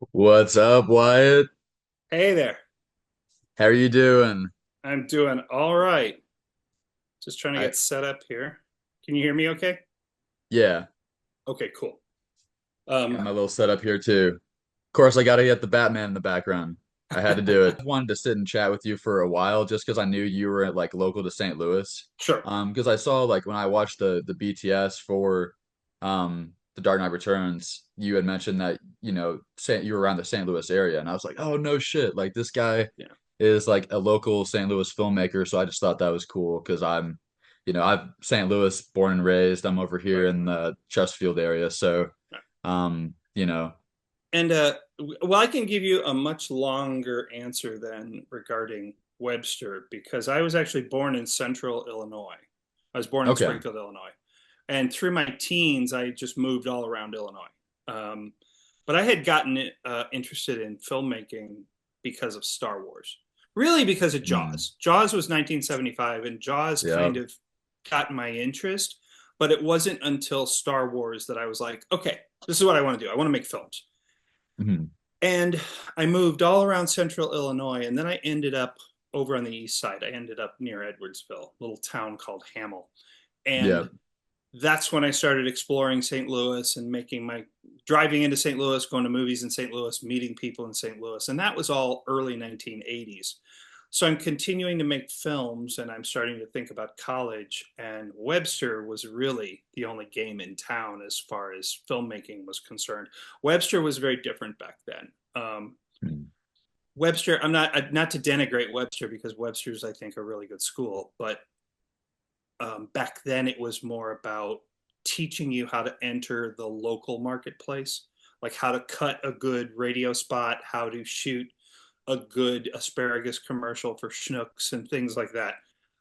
What's up, Wyatt? Hey there. How are you doing? I'm doing all right. Just trying to I get set up here. Can you hear me okay? Yeah, Okay, cool. got Um, my little setup here too. Of course, I gotta get the Batman in the background. I had to do it. I wanted to sit and chat with you for a while just because I knew you were like local to St. Louis. sure. Because I saw like when I watched the BTS for The Dark Knight Returns, you had mentioned that you were around the St. Louis area, and I was like, oh no shit, like this guy Yeah. is like a local St. Louis filmmaker, so I just thought that was cool because I'm St. Louis born and raised. I'm over here Right. in the Chesterfield area, so Right. um, you know, And well, I can give you a much longer answer than regarding Webster because I was actually born in central Illinois. I was born in okay, Springfield, Illinois. And through my teens, I just moved all around Illinois. Um, but I had gotten interested in filmmaking because of Star Wars, really because of mm, Jaws. Jaws was 1975, and Jaws yeah, kind of got my interest. But it wasn't until Star Wars that I was like, okay, this is what I want to do. I want to make films. mhm, And I moved all around central Illinois, and then I ended up over on the east side. I ended up near Edwardsville, a little town called Hamel. yeah, And that's when I started exploring St. Louis and making my driving into St. Louis, going to movies in St. Louis, meeting people in St. Louis. And that was all early 1980s. So I'm continuing to make films and I'm starting to think about college. And Webster was really the only game in town as far as filmmaking was concerned. Webster was very different back then. mm, Webster, I'm not to denigrate Webster because Webster's I think a really good school, but back then it was more about teaching you how to enter the local marketplace, like how to cut a good radio spot, how to shoot a good asparagus commercial for Schnucks and things like that.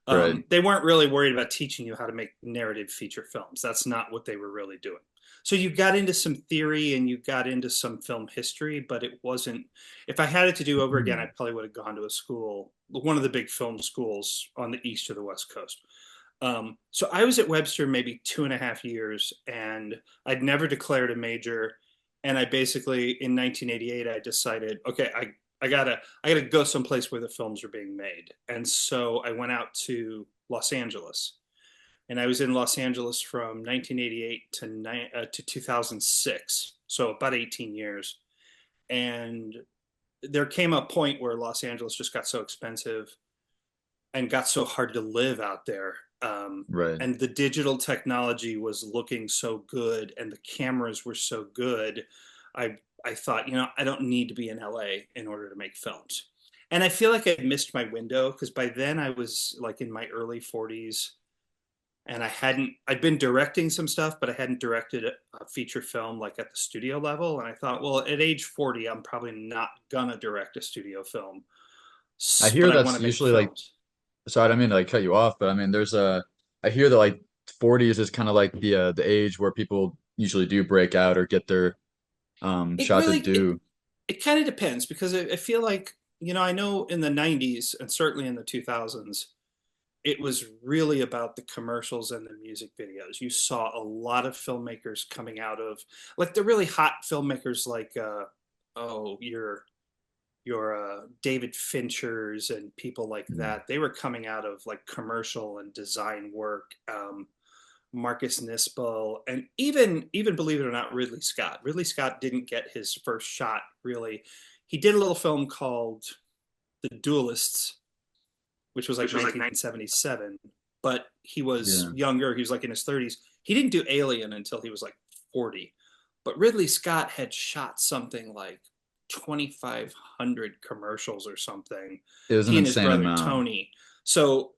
right, They weren't really worried about teaching you how to make narrative feature films. That's not what they were really doing. So you got into some theory and you got into some film history, but it wasn't. If I had it to do over again, I mm, probably would have gone to a school, one of the big film schools on the east or the west coast. So I was at Webster maybe 2.5 years, and I'd never declared a major. And I basically, in 1988, I decided, okay, I gotta go someplace where the films are being made. And so I went out to Los Angeles, and I was in Los Angeles from 1988 to 2006, so about 18 years. And there came a point where Los Angeles just got so expensive and got so hard to live out there. right. And the digital technology was looking so good, and the cameras were so good. I thought, I don't need to be in LA in order to make films. And I feel like I missed my window because by then I was like in my early 40s, and I'd been directing some stuff, but I hadn't directed a feature film like at the studio level. And I thought, well, at age 40, I'm probably not gonna direct a studio film, I but hear I want that's to make usually like, films. sorry, I don't mean to like cut you off, but I mean, I hear that like 40s is kind of like the age where people usually do break out or get their It shot to really do. it kind of depends because I feel like, I know in the 90s and certainly in the 2000s, it was really about the commercials and the music videos. You saw a lot of filmmakers coming out of like the really hot filmmakers like oh your David Finchers and people like Mm, that. They were coming out of like commercial and design work. Marcus Nispel, and even believe it or not, Ridley Scott. Ridley Scott didn't get his first shot really. He did a little film called The Duelists, which was like which was like 1977, but he was yeah. younger. He was like in his 30s. He didn't do Alien until he was like 40. But Ridley Scott had shot something like 2,500 commercials or something. It was an He and his insane brother amount. Tony. So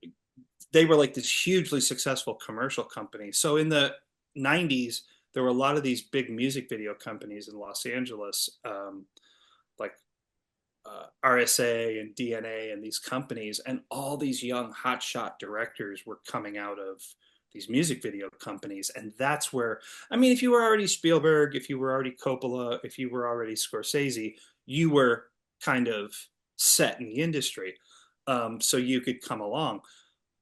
they were like this hugely successful commercial company. So in the 90s, there were a lot of these big music video companies in Los Angeles, like RSA and DNA and these companies, and all these young hotshot directors were coming out of these music video companies. And that's where, I mean, if you were already Spielberg, if you were already Coppola, if you were already Scorsese, you were kind of set in the industry. So you could come along.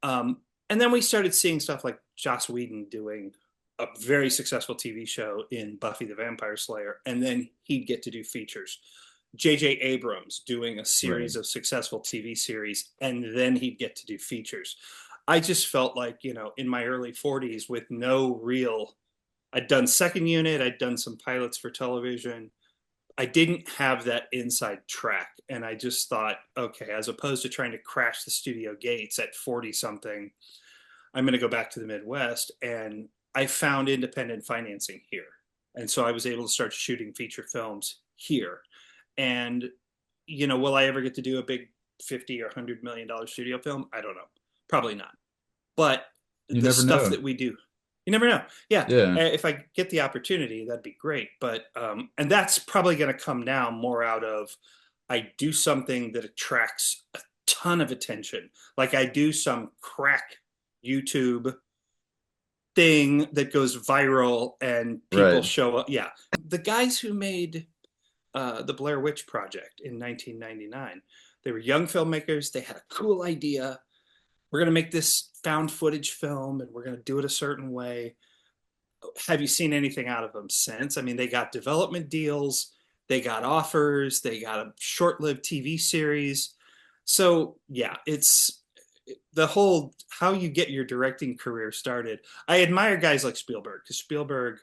Um, and then we started seeing stuff like Joss Whedon doing. a very successful TV show in Buffy the Vampire Slayer, and then he'd get to do features. J.J. Abrams doing a Right. series of successful TV series, and then he'd get to do features. I just felt like, in my early 40s with no real, I'd done second unit, I'd done some pilots for television. I didn't have that inside track. And I just thought, okay, as opposed to trying to crash the studio gates at 40 something, I'm going to go back to the Midwest. And I found independent financing here. And so I was able to start shooting feature films here. And, will I ever get to do a big 50 or $100 million studio film? I don't know. Probably not. But You the never stuff know. that we do, you never know. Yeah, Yeah. if I get the opportunity, that'd be great. But and that's probably going to come now more out of I do something that attracts a ton of attention. Like I do some crack YouTube thing that goes viral and people Right. show up. Yeah, the guys who made the Blair Witch Project in 1999, they were young filmmakers. They had a cool idea. We're going to make this found footage film and we're going to do it a certain way. Have you seen anything out of them since? I mean, they got development deals, they got offers, they got a short-lived TV series. So yeah, it's the whole how you get your directing career started. I admire guys like Spielberg because Spielberg,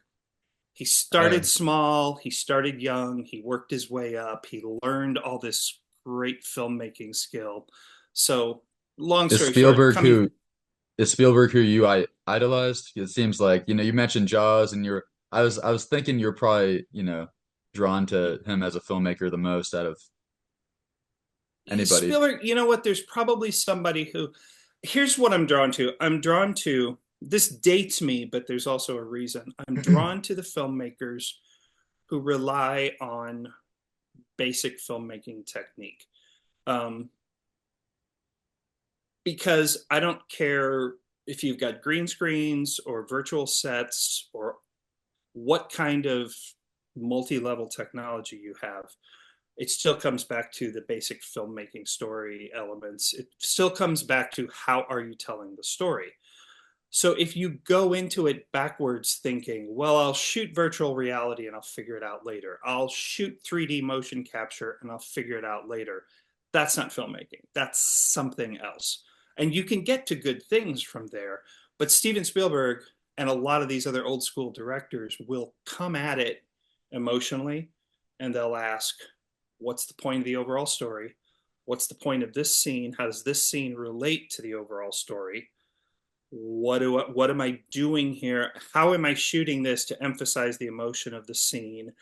he Uh, started small, he started young, he worked his way up, he learned all this great filmmaking skill. So long is story short, Spielberg coming who is Spielberg who you idolized? It seems like, you mentioned Jaws and I was thinking you're probably, drawn to him as a filmmaker the most out of anybody. Spielberg, you know what? There's probably somebody who, here's what I'm drawn to. I'm drawn to, this dates me, but there's also a reason. I'm drawn to the filmmakers who rely on basic filmmaking technique. Um, because I don't care if you've got green screens or virtual sets or what kind of multi level technology you have. It still comes back to the basic filmmaking story elements. It still comes back to how are you telling the story? So if you go into it backwards thinking, well, I'll shoot virtual reality and I'll figure it out later. I'll shoot 3D motion capture and I'll figure it out later. That's not filmmaking. That's something else. And you can get to good things from there. But Steven Spielberg and a lot of these other old school directors will come at it emotionally and they'll ask, what's the point of the overall story? What's the point of this scene? How does this scene relate to the overall story? What am I doing here? How am I shooting this to emphasize the emotion of the scene?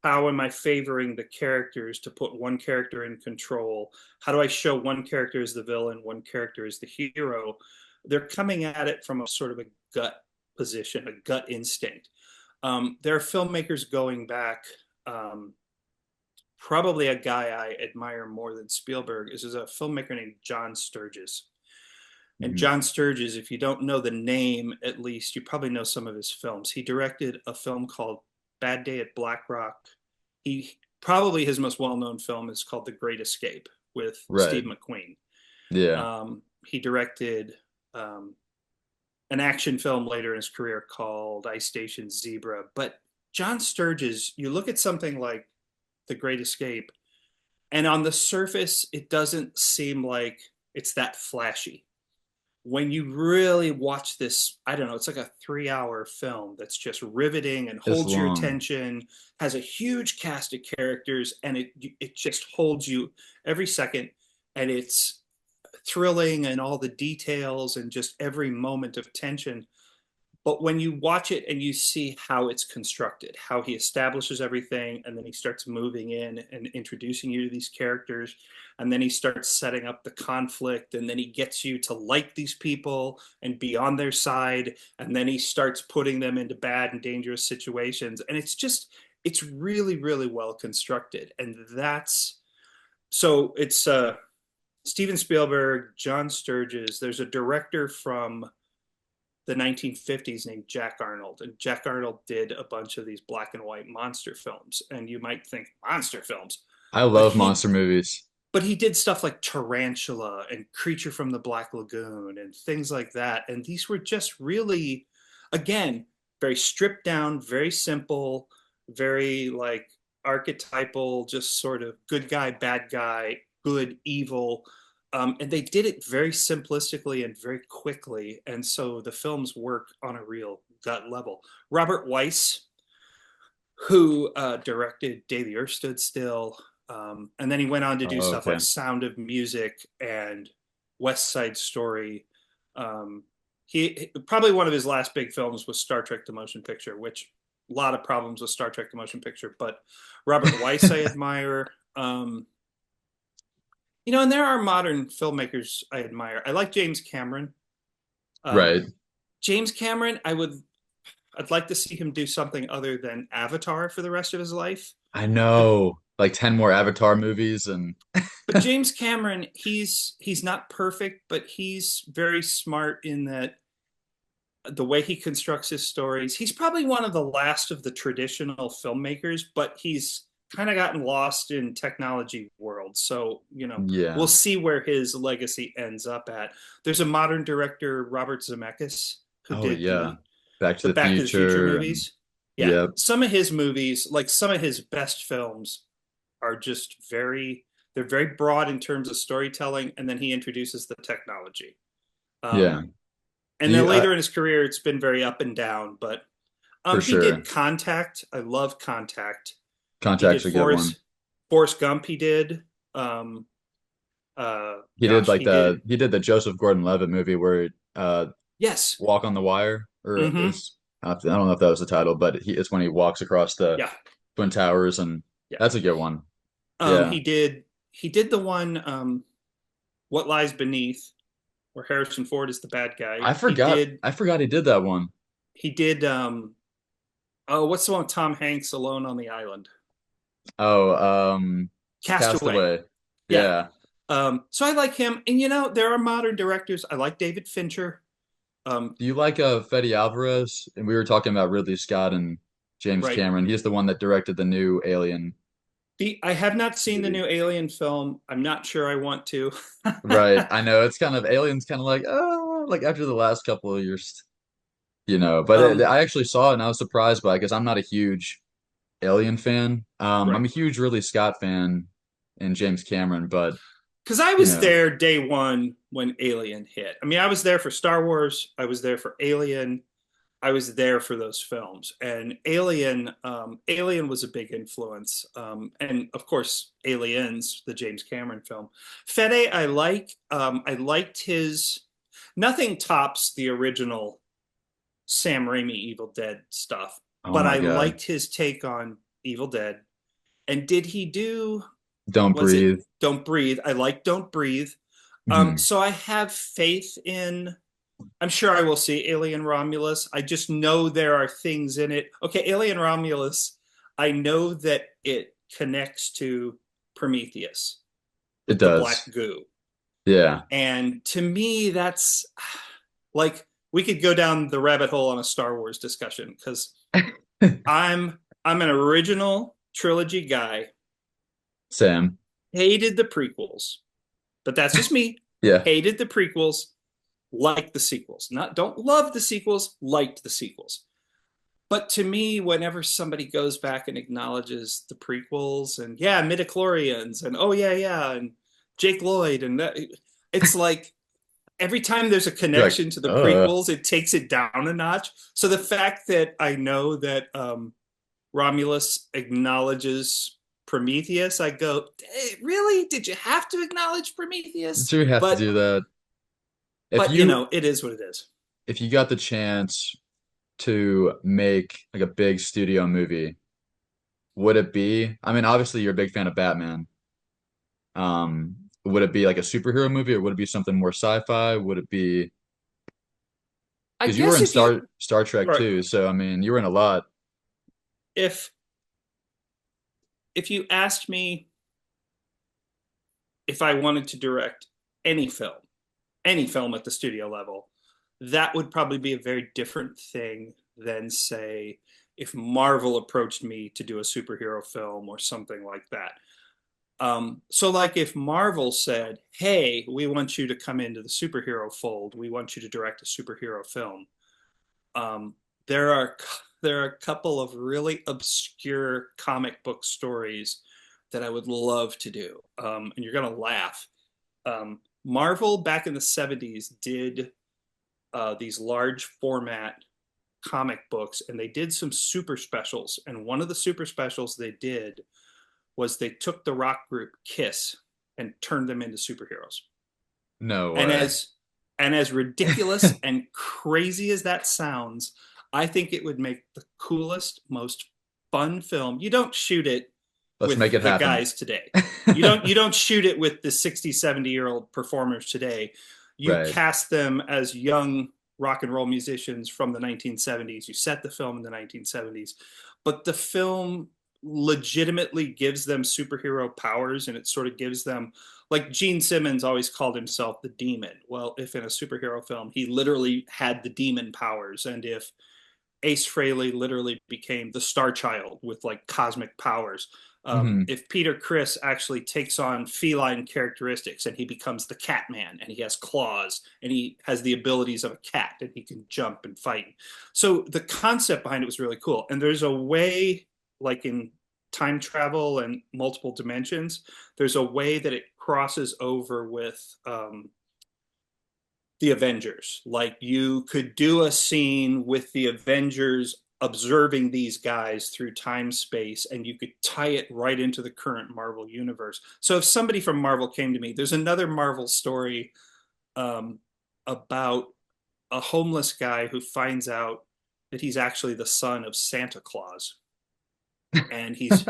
How am I favoring the characters to put one character in control? How do I show one character as the villain, one character as the hero? They're coming at it from a sort of a gut position, a gut instinct. There are filmmakers going back. Probably a guy I admire more than Spielberg is a filmmaker named John Sturges. And Mhm. John Sturges, if you don't know the name, at least you probably know some of his films. He directed a film called Bad Day at Black Rock. He probably his most well-known film is called The Great Escape with Right. Steve McQueen. Yeah. He directed an action film later in his career called Ice Station Zebra. But John Sturges, you look at something like The Great Escape, and on the surface, it doesn't seem like it's that flashy. When you really watch this, I don't know, it's like a 3 hour film that's just riveting and It's holds your long. attention, has a huge cast of characters, and it just holds you every second, and it's thrilling and all the details and just every moment of tension. But when you watch it and you see how it's constructed, how he establishes everything, and then he starts moving in and introducing you to these characters, and then he starts setting up the conflict, and then he gets you to like these people and be on their side, and then he starts putting them into bad and dangerous situations. And it's really, really well constructed. And that's so it's Steven Spielberg, John Sturges. There's a director from the 1950s named Jack Arnold. And Jack Arnold did a bunch of these black and white monster films. And you might think monster films, I but love he monster movies. but he did stuff like Tarantula and Creature from the Black Lagoon and things like that. And these were just really, again, very stripped down, very simple, very like archetypal, just sort of good guy, bad guy, good, evil. And they did it very simplistically and very quickly. And so the films work on a real gut level. Robert Weiss, who directed Day the Earth Stood Still, and then he went on to do Oh, stuff like okay. Sound of Music and West Side Story. He probably one of his last big films was Star Trek: The Motion Picture, which a lot of problems with Star Trek: The Motion Picture. But Robert Weiss, I admire. And there are modern filmmakers I admire. I like James Cameron. Um, Right. James Cameron, I'd like to see him do something other than Avatar for the rest of his life. I But know. Like 10 more Avatar movies and but James Cameron, he's not perfect, but he's very smart in that the way he constructs his stories. He's probably one of the last of the traditional filmmakers, but he's kind of gotten lost in technology world. So, we'll yeah. see where his legacy ends up at. There's a modern director, Robert Zemeckis, who Oh did yeah. the Back to the the Back to the Future Future and movies. Yeah, yep. some of his movies, like some of his best films, are just they're very broad in terms of storytelling, and then he introduces the technology. Yeah. Um, Do and then you later in his career, it's been very up and down. But for he did sure. Contact. I love Contact. He did Contact's a good one. Forrest Gump. He did. Um, gosh, he did. He did the Joseph Gordon-Levitt movie where Yes. Walk on the Wire or Mm-hmm. is I don't know if that was the title, but it's when he walks across the Yeah. Twin Towers and Yeah. that's a good one. Yeah. He did. He did the one. What Lies Beneath, where Harrison Ford is the bad guy. I forgot he did that one. He did oh, what's the one with Tom Hanks alone on the island? Oh, Castaway. Castaway. Yeah. Yeah. So I like him. And there are modern directors. I like David Fincher. Um, Do you like Fede Alvarez? And we were talking about Ridley Scott and James right. Cameron. He's the one that directed the new Alien I have not seen the movie. new Alien film. I'm not sure I want to. Right. I know it's kind of Alien's kind of like, oh, like after the last couple of years, but um, I actually saw it and I was surprised by it because I'm not a huge Alien fan. right. I'm a huge Ridley Scott fan and James Cameron, but Because I you was know, there day one when Alien hit. I mean, I was there for Star Wars. I was there for Alien. I was there for those films, and Alien was a big influence, and of course, Aliens, the James Cameron film. Fede, I like. I liked his. Nothing tops the original Sam Raimi Evil Dead stuff, oh but my I God, liked his take on Evil Dead. And did he do? Don't Was it Breathe. Don't Breathe? I like Don't Breathe. Mhm. So I have faith in. I'm sure I will see Alien Romulus. I just know there are things in it. Okay, Alien Romulus, I know that it connects to Prometheus It with the black does. goo. Yeah. And to me, that's like we could go down the rabbit hole on a Star Wars discussion because I'm an original trilogy guy. Sam. Hated the prequels, but that's just me. Yeah. Hated the prequels, liked the sequels. Not don't love the sequels, liked the sequels. But to me, whenever somebody goes back and acknowledges the prequels and yeah, midichlorians and oh yeah, yeah, and Jake Lloyd and that, it's like every time there's a You're like, connection to the prequels, it takes it down a notch. So the fact that I know that Romulus acknowledges Prometheus, I go, hey, really? Did you have to acknowledge Prometheus? do you have to But do that? If but you it is what it is. if you got the chance to make like a big studio movie, would it be? I mean, obviously you're a big fan of Batman. Would it be like a superhero movie or would it be something more sci-fi? Would it be I because you were guess in Star Trek right, too, so I mean, you were in a lot. if if you asked me if I wanted to direct any film, any film at the studio level, that would probably be a very different thing than, say, if Marvel approached me to do a superhero film or something like that. So, like, if Marvel said, "Hey, we want you to come into the superhero fold. We want you to direct a superhero film," there are there are a couple of really obscure comic book stories that I would love to do, and you're gonna laugh. Marvel back in the '70s did these large format comic books, and they did some super specials. And one of the super specials they did was they took the rock group Kiss and turned them into superheroes. No And way. as ridiculous and crazy as that sounds, I think it would make the coolest, most fun film. You don't shoot it Let's make with it the happen. guys today. You don't shoot it with the 60, 70-year-old performers today. You Right. cast them as young rock and roll musicians from the 1970s. You set the film in the 1970s. But the film legitimately gives them superhero powers, and it sort of gives them, like Gene Simmons always called himself the demon. Well, if in a superhero film he literally had the demon powers, and if Ace Frehley literally became the Star Child with like cosmic powers. Hmm. If Peter Criss actually takes on feline characteristics and he becomes the cat man and he has claws and he has the abilities of a cat and he can jump and fight. So the concept behind it was really cool. And there's a way, like in time travel and multiple dimensions, there's a way that it crosses over with the Avengers. Like you could do a scene with the Avengers observing these guys through time space and you could tie it right into the current Marvel universe. So if somebody from Marvel came to me, there's another Marvel story um, about a homeless guy who finds out that he's actually the son of Santa Claus, and he's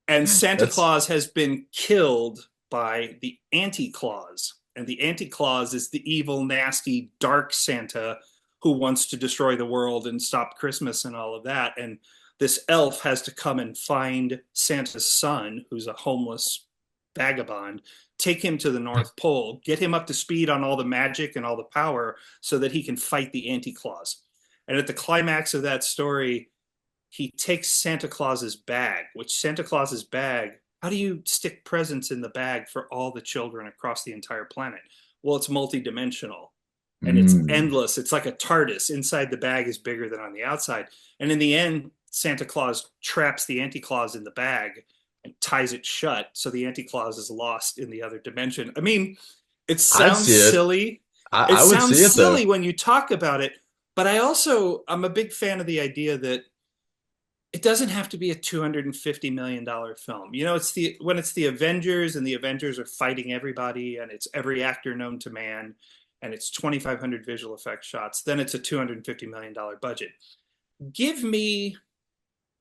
and Santa That's Claus has been killed by the Anti Claus. And the Anti Claus is the evil, nasty, dark Santa who wants to destroy the world and stop Christmas and all of that. And this elf has to come and find Santa's son, who's a homeless vagabond, take him to the North Pole, get him up to speed on all the magic and all the power so that he can fight the Anti Claus. And at the climax of that story, he takes Santa Claus's bag, which Santa Claus's bag, how do you stick presents in the bag for all the children across the entire planet? Well, it's multidimensional and it's mm. endless. It's like a TARDIS. Inside the bag is bigger than on the outside. And in the end, Santa Claus traps the Anti Claus in the bag and ties it shut. So the Anti Claus is lost in the other dimension. I mean, it I'd sounds see it. silly. It I would sounds see it though. silly when you talk about it, but I'm a big fan of the idea that it doesn't have to be a $250 million film. You know, it's the when it's the Avengers and the Avengers are fighting everybody and it's every actor known to man and it's 2,500 visual effects shots, then it's a $250 million budget. Give me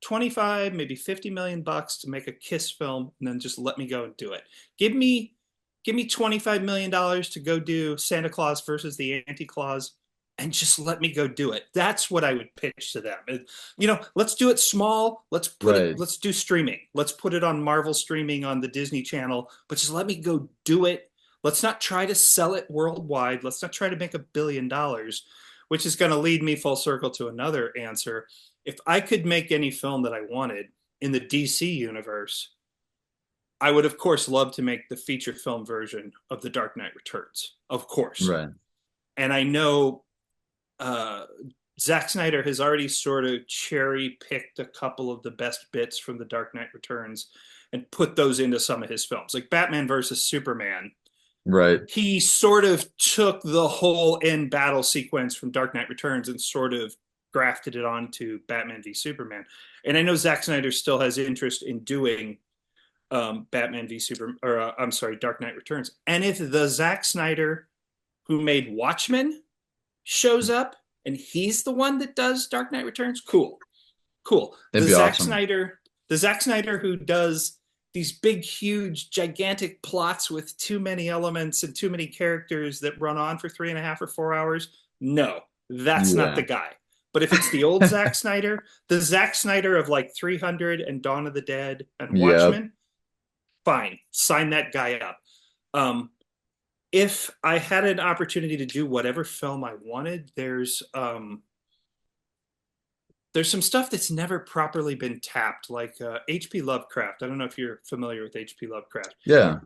25, maybe 50 million bucks to make a Kiss film, and then just let me go and do it. Give me $25 million to go do Santa Claus versus the Anti Claus, and just let me go do it. That's what I would pitch to them. Let's do it small. Right. Let's do streaming. Let's put it on Marvel streaming on the Disney Channel, but just let me go do it. Let's not try to sell it worldwide. Let's not try to make $1 billion, which is going to lead me full circle to another answer. If I could make any film that I wanted in the DC universe, I would, of course, love to make the feature film version of The Dark Knight Returns, of course. Right. And I know uh, Zack Snyder has already sort of cherry picked a couple of the best bits from The Dark Knight Returns and put those into some of his films, like Batman versus Superman. Right. He sort of took the whole end battle sequence from Dark Knight Returns and sort of grafted it onto Batman v Superman. And I know Zack Snyder still has interest in doing Batman v Superman, or I'm sorry, Dark Knight Returns. And if the Zack Snyder who made Watchmen shows up and he's the one that does Dark Knight Returns, cool, cool. It'd be awesome. The Zack Snyder who does these big, huge, gigantic plots with too many elements and too many characters that run on for 3.5 or 4 hours. No, that's not the Yeah. guy. But if it's the old Zack Snyder, the Zack Snyder of like 300 and Dawn of the Dead and Yeah. Watchmen, fine, sign that guy up. Um, if I had an opportunity to do whatever film I wanted, there's some stuff that's never properly been tapped, like H.P. Lovecraft. I don't know if you're familiar with H.P. Lovecraft. Yeah.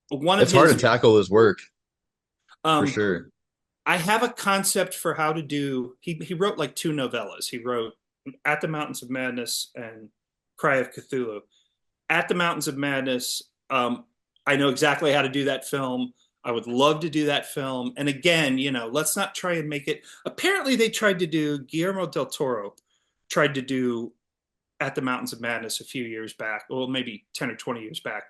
One of It's hard to his, tackle his work for um, sure. I have a concept for how to do. He wrote like two novellas. He wrote At the Mountains of Madness and Cry of Cthulhu. At the Mountains of Madness, I know exactly how to do that film. I would love to do that film. And again, let's not try and make it. Apparently, they tried to do, Guillermo del Toro tried to do At the Mountains of Madness a few years back, well, maybe 10 or 20 years back.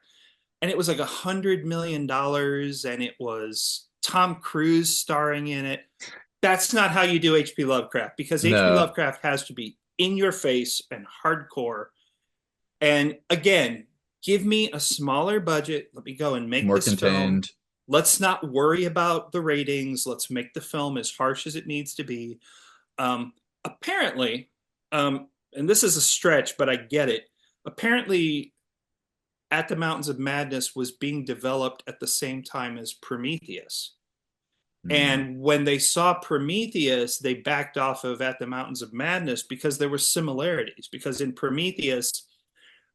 And it was like $100 million, and it was Tom Cruise starring in it. That's not how you do HP Lovecraft, because HP No, Lovecraft has to be in your face and hardcore. And again, give me a smaller budget. Let me go and make more this film. contained. Let's not worry about the ratings. Let's make the film as harsh as it needs to be. Apparently, and this is a stretch, but I get it. Apparently, At the Mountains of Madness was being developed at the same time as Prometheus. Mm. And when they saw Prometheus, they backed off of At the Mountains of Madness because there were similarities. Because in Prometheus,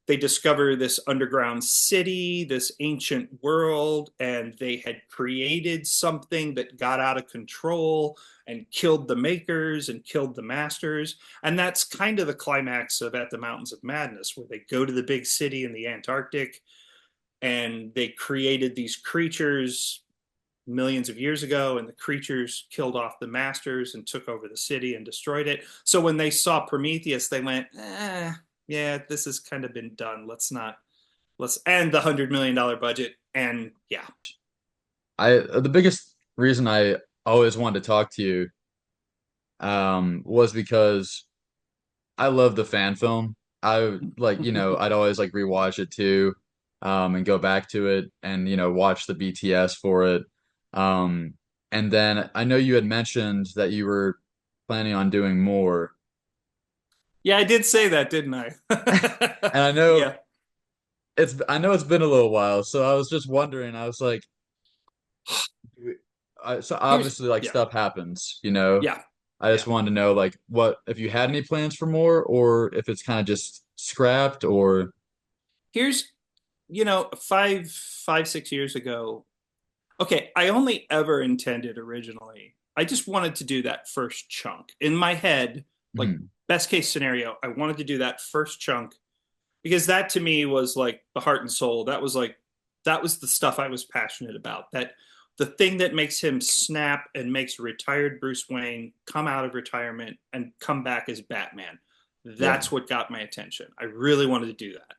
they discover this underground city, this ancient world, and they had created something that got out of control and killed the makers and killed the masters. And that's kind of the climax of At the Mountains of Madness, where they go to the big city in the Antarctic and they created these creatures millions of years ago, and the creatures killed off the masters and took over the city and destroyed it. So when they saw Prometheus, they went, yeah, this has kind of been done. Let's end the $100 million budget. And yeah. I the biggest reason I always wanted to talk to you was because I love the fan film. I like, I'd always like rewatch it too, and go back to it and, watch the BTS for it. Um, and then I know you had mentioned that you were planning on doing more. Yeah, I did say that, didn't I? And I know Yeah. it's been a little while, so I was just wondering, I was like, so Here's, obviously like yeah, stuff happens. yeah, I just yeah. wanted to know like what if you had any plans for more or if it's kind of just scrapped or Here's, 6 years ago. Okay, I only ever intended originally, I just wanted to do that first chunk. In my head, like hmm, best case scenario, I wanted to do that first chunk because that to me was like the heart and soul. That was the stuff I was passionate about. That the thing that makes him snap and makes retired Bruce Wayne come out of retirement and come back as Batman. yeah. That's what got my attention. I really wanted to do that.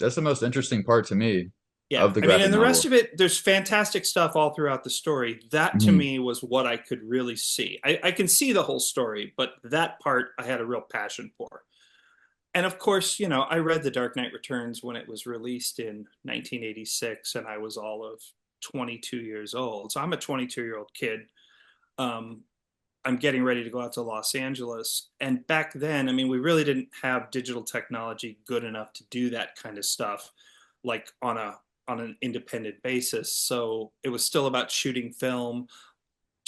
That's the most interesting part to me Yeah, of the I mean, graphic and the rest novel. of it, there's fantastic stuff all throughout the story. That to Hmm. me was what I could really see. I can see the whole story, but that part I had a real passion for. And of course, I read The Dark Knight Returns when it was released in 1986, and I was all of 22 years old. So I'm a 22-year-old kid. Um, I'm getting ready to go out to Los Angeles. And back then, I mean, we really didn't have digital technology good enough to do that kind of stuff, like on an independent basis. So it was still about shooting film.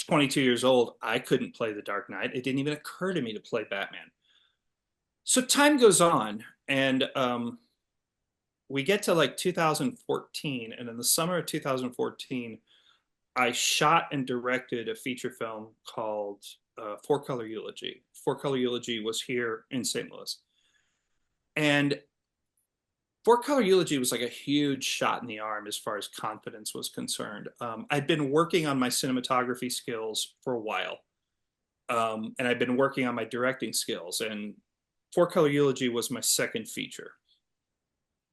22 years old, I couldn't play The Dark Knight. It didn't even occur to me to play Batman. So time goes on, and we get to like 2014, and in the summer of 2014, I shot and directed a feature film called Four Color Eulogy. Four Color Eulogy was here in St. Louis, and Four Color Eulogy was like a huge shot in the arm as far as confidence was concerned. I'd been working on my cinematography skills for a while, and I'd been working on my directing skills. And Four Color Eulogy was my second feature.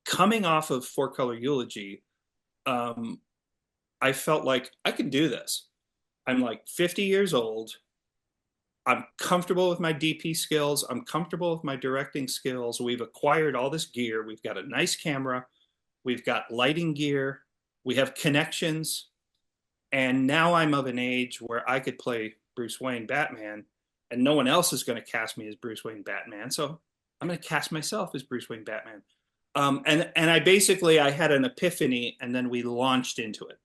Coming off of Four Color Eulogy, um, I felt like I can do this. I'm like 50 years old. I'm comfortable with my DP skills. I'm comfortable with my directing skills. We've acquired all this gear. We've got a nice camera. We've got lighting gear. We have connections. And now I'm of an age where I could play Bruce Wayne Batman, and no one else is going to cast me as Bruce Wayne Batman. So I'm going to cast myself as Bruce Wayne Batman. And I basically I had an epiphany, and then we launched into it.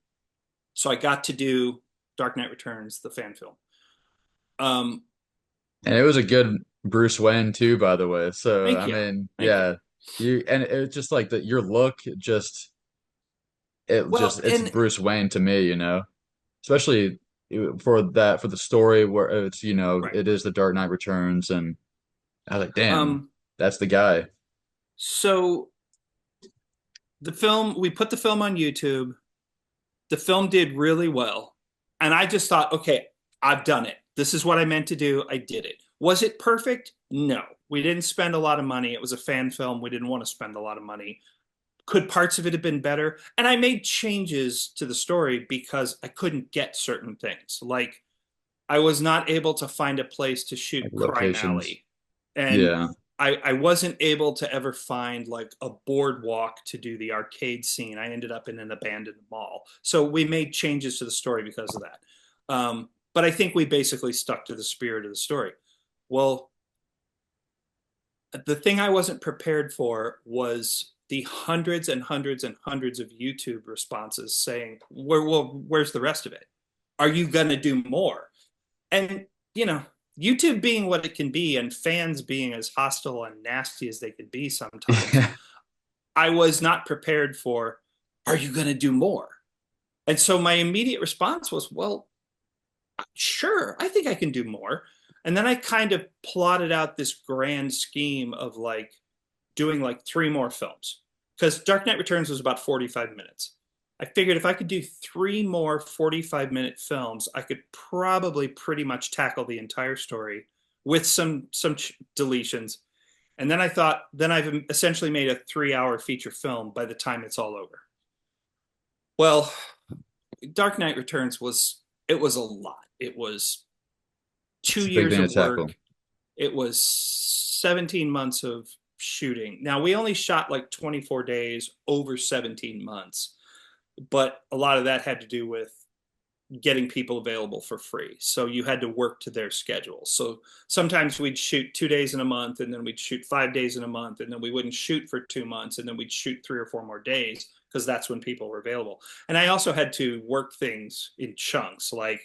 So I got to do Dark Knight Returns, the fan film. Um, And it was a good Bruce Wayne too, by the way. So Thank I you, mean, thank you. yeah, you and it's just like that your look just Well, it's and Bruce Wayne to me, especially. for the story where it's, Right. it is the Dark Knight Returns, and I was like, damn, Um, that's the guy. so we put the film on YouTube. The film did really well. And I just thought, okay, I've done it. This is what I meant to do. I did it. Was it perfect? No. We didn't spend a lot of money. It was a fan film. We didn't want to spend a lot of money. Could parts of it have been better? And I made changes to the story because I couldn't get certain things. Like I was not able to find a place to Like shoot Crime locations. Alley. And Yeah. I wasn't able to ever find like a boardwalk to do the arcade scene. I ended up in an abandoned mall. So we made changes to the story because of that. But I think we basically stuck to the spirit of the story. Well, the thing I wasn't prepared for was the hundreds and hundreds and hundreds of YouTube responses saying, where's the rest of it? Are you going to do more? And you know, YouTube being what it can be and fans being as hostile and nasty as they can be sometimes, Yeah. I was not prepared for, are you going to do more? And so my immediate response was, well, sure, I think I can do more. And then I kind of plotted out this grand scheme of like doing like three more films because Dark Knight Returns was about 45 minutes. I figured if I could do three more 45-minute films, I could probably pretty much tackle the entire story with some deletions. And then I thought, then I've essentially made a 3-hour feature film by the time it's all over. Well, Dark Knight Returns was it was a lot. It was It's two a big years thing to of tackle. work. It was 17 months of shooting. Now we only shot like 24 days over 17 months, but a lot of that had to do with getting people available for free. So you had to work to their schedule. So sometimes we'd shoot 2 days in a month, and then we'd shoot 5 days in a month, and then we wouldn't shoot for 2 months, and then we'd shoot 3 or 4 more days because that's when people were available. And I also had to work things in chunks. Like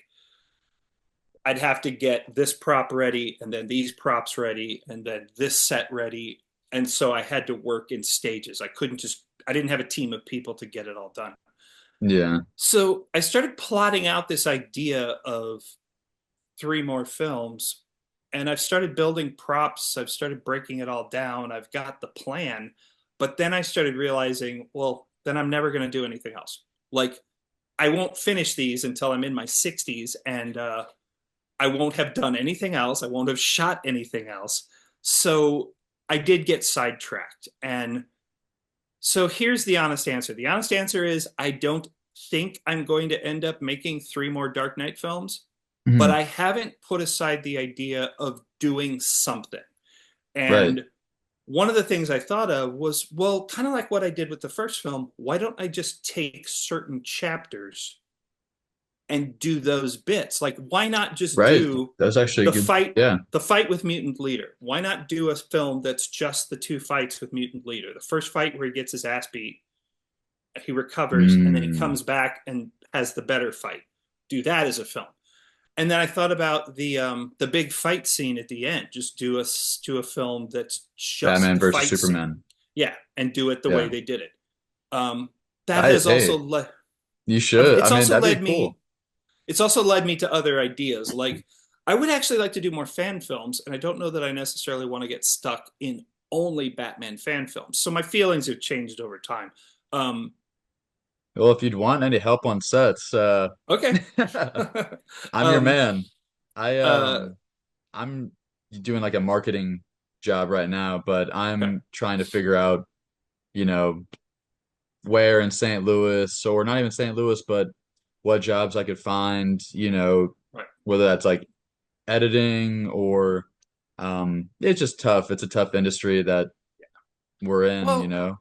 I'd have to get this prop ready, and then these props ready, and then this set ready. And so I had to work in stages. I didn't have a team of people to get it all done. Yeah. So I started plotting out this idea of three more films, and I've started building props. I've started breaking it all down. I've got the plan. But then I started realizing, well, then I'm never going to do anything else. Like, I won't finish these until I'm in my 60s, and I won't have done anything else. I won't have shot anything else. So I did get sidetracked. And so here's the honest answer. The honest answer is I don't think I'm going to end up making three more Dark Knight films, but Mhm. I haven't put aside the idea of doing something. Right. And one of the things I thought of was, well, kind of like what I did with the first film, why don't I just take certain chapters and do those bits? Like, why not just Right. do That's actually the good. fight, Yeah. the fight with Mutant Leader? Why not do a film that's just the two fights with Mutant Leader? The first fight where he gets his ass beat, he recovers, and then he Mm. comes back and has the better fight. Do that as a film. And then I thought about the big fight scene at the end. Just do a film that's just Batman the versus fight scene. Superman. Yeah, and do it the way Yeah. they did it. That has also Hey, led. you should. I It's mean, also that'd be led cool. me. It's also led me to other ideas. Like I would actually like to do more fan films, and I don't know that I necessarily want to get stuck in only Batman fan films. So my feelings have changed over time. Um, Well, if you'd want any help on sets, okay. I'm your um, man. I uh, I'm doing like a marketing job right now, but okay. I'm trying to figure out, you know, where in St. Louis, or not even St. Louis, but what jobs I could find, Right. whether that's like editing or it's just tough. It's a tough industry that we're in, Well,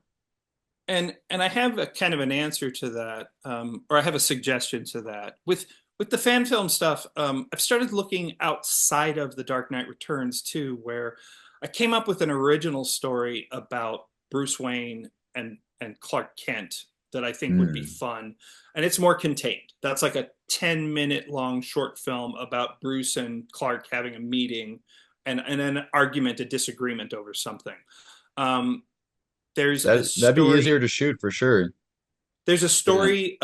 and I have a kind of an answer to that, or I have a suggestion to that. With the fan film stuff, I've started looking outside of the Dark Knight Returns too, where I came up with an original story about Bruce Wayne and Clark Kent that I think would be Mm, fun, and it's more contained. That's like a 10-minute long short film about Bruce and Clark having a meeting and an argument, a disagreement over something. Um, there's a that'd be easier story to shoot for sure. there's a Yeah. story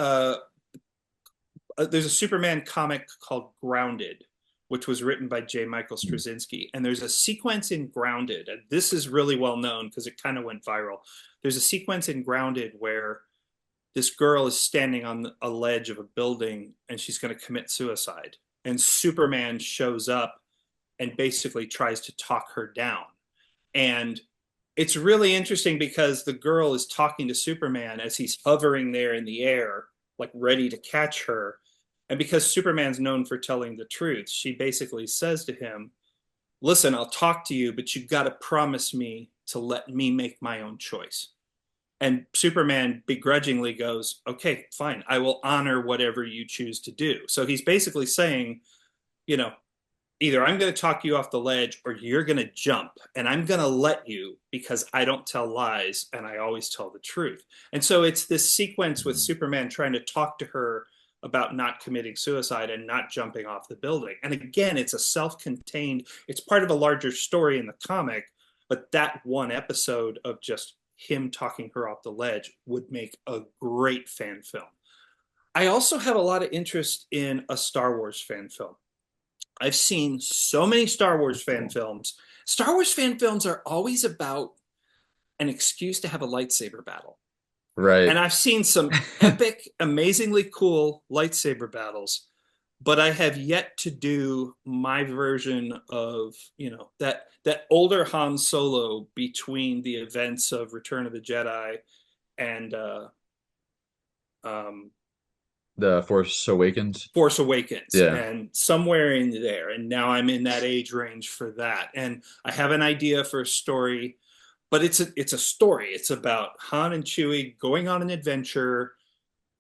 there's a Superman comic called Grounded, which was written by J. Michael Straczynski. And there's a sequence in Grounded, and this is really well known because it kind of went viral. There's a sequence in Grounded where this girl is standing on a ledge of a building and she's going to commit suicide. And Superman shows up and basically tries to talk her down. And it's really interesting because the girl is talking to Superman as he's hovering there in the air, like ready to catch her. And because Superman's known for telling the truth, she basically says to him, listen, I'll talk to you, but you got to promise me to let me make my own choice. And Superman begrudgingly goes, okay, fine, I will honor whatever you choose to do. So he's basically saying, you know, either I'm going to talk you off the ledge or you're going to jump, and I'm going to let you because I don't tell lies and I always tell the truth. And so it's this sequence with Superman trying to talk to her about not committing suicide and not jumping off the building. And again, it's a self-contained, it's part of a larger story in the comic, but that one episode of just him talking her off the ledge would make a great fan film. I also have a lot of interest in a Star Wars fan film. I've seen so many Star Wars fan films. Star Wars fan films are always about an excuse to have a lightsaber battle. Right. And I've seen some epic, amazingly cool lightsaber battles, but I have yet to do my version of, that older Han Solo between the events of Return of the Jedi and um, The Force Awakens. Force Awakens, Yeah. and somewhere in there. And now I'm in that age range for that. And I have an idea for a story, but it's a story. It's about Han and Chewie going on an adventure,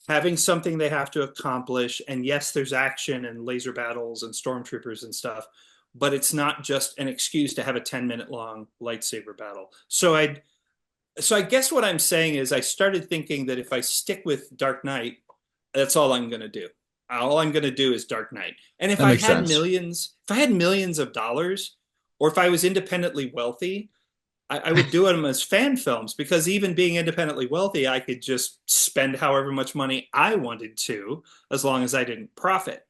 having something they have to accomplish. And yes, there's action and laser battles and stormtroopers and stuff, but it's not just an excuse to have a 10-minute long lightsaber battle. So I guess what I'm saying is I started thinking that if I stick with Dark Knight, that's all I'm going to do. All I'm going to do is Dark Knight. And That makes sense. if I had millions of dollars, or if I was independently wealthy, I would do them as fan films, because even being independently wealthy, I could just spend however much money I wanted to, as long as I didn't profit.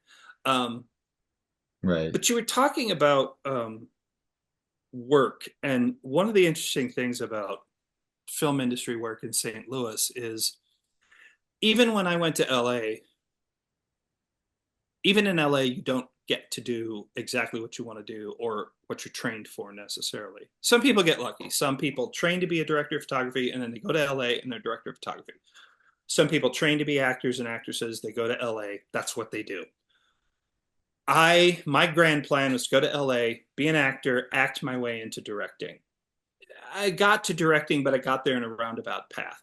Um, Right. but you were talking about work, and one of the interesting things about film industry work in St. Louis is even when I went to LA, even in LA, you don't get to do exactly what you want to do or what you're trained for necessarily. Some people get lucky. Some people train to be a director of photography and then they go to LA and they're director of photography. Some people train to be actors and actresses, they go to LA, that's what they do. My grand plan was to go to LA, be an actor, act my way into directing. I got to directing, but I got there in a roundabout path.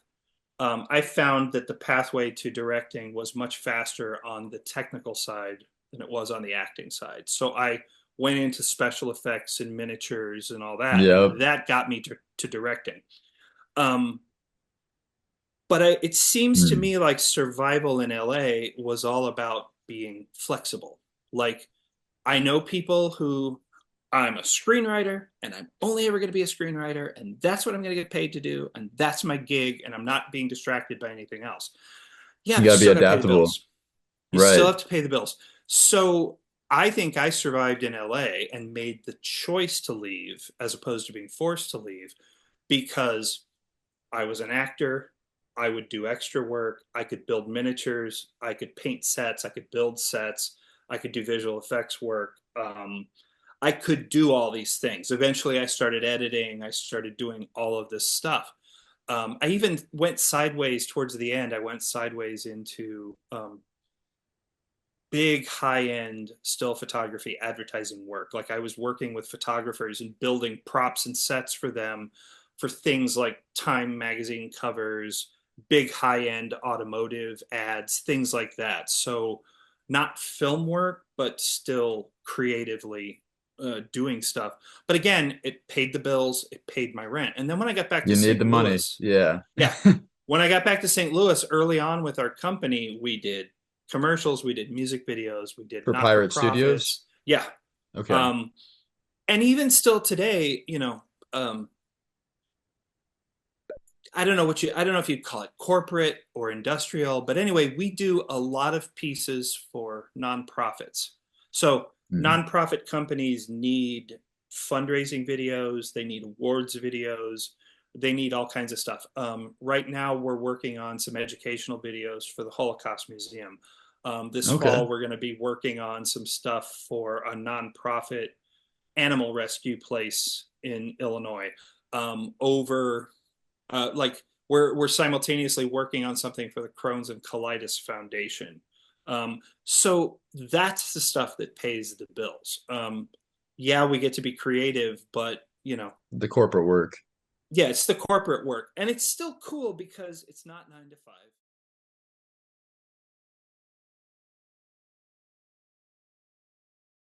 I found that the pathway to directing was much faster on the technical side than it was on the acting side. So I went into special effects and miniatures and all that, Yep. and that got me to directing. Um, but it seems to Hmm. me like survival in LA was all about being flexible. Like, I know people who, I'm a screenwriter and I'm only ever going to be a screenwriter, and that's what I'm going to get paid to do, and that's my gig, and I'm not being distracted by anything else. Yeah, You but you gotta be still got to pay the adaptable. bills. You still Right. have to pay the bills. So I think I survived in LA and made the choice to leave as opposed to being forced to leave, because I was an actor. I would do extra work. I could build miniatures. I could paint sets. I could build sets. I could do visual effects work. I could do all these things. Eventually, I started editing. I started doing all of this stuff. I even went sideways towards the end. I went sideways into big high-end still photography advertising work. Like, I was working with photographers and building props and sets for them for things like Time magazine covers, big high-end automotive ads, things like that. So not film work, but still creatively doing stuff. But again, it paid the bills, it paid my rent. And then when I got back to You need St. the money. Louis, Yeah. yeah, when I got back to St. Louis early on with our company, we did commercials, we did music videos, we did For not for Pirate Studios. profits. Yeah. Okay. Um, and even still today, um, I don't know if you'd call it corporate or industrial, but anyway, we do a lot of pieces for nonprofits. So Mm. nonprofit companies need fundraising videos, they need awards videos, they need all kinds of stuff. Right now, we're working on some educational videos for the Holocaust Museum. This Okay. fall, we're going to be working on some stuff for a nonprofit animal rescue place in Illinois. Over like we're simultaneously working on something for the Crohn's and Colitis Foundation. So that's the stuff that pays the bills. Yeah, we get to be creative, but The corporate work. yeah, it's the corporate work, and it's still cool because it's not 9 to 5.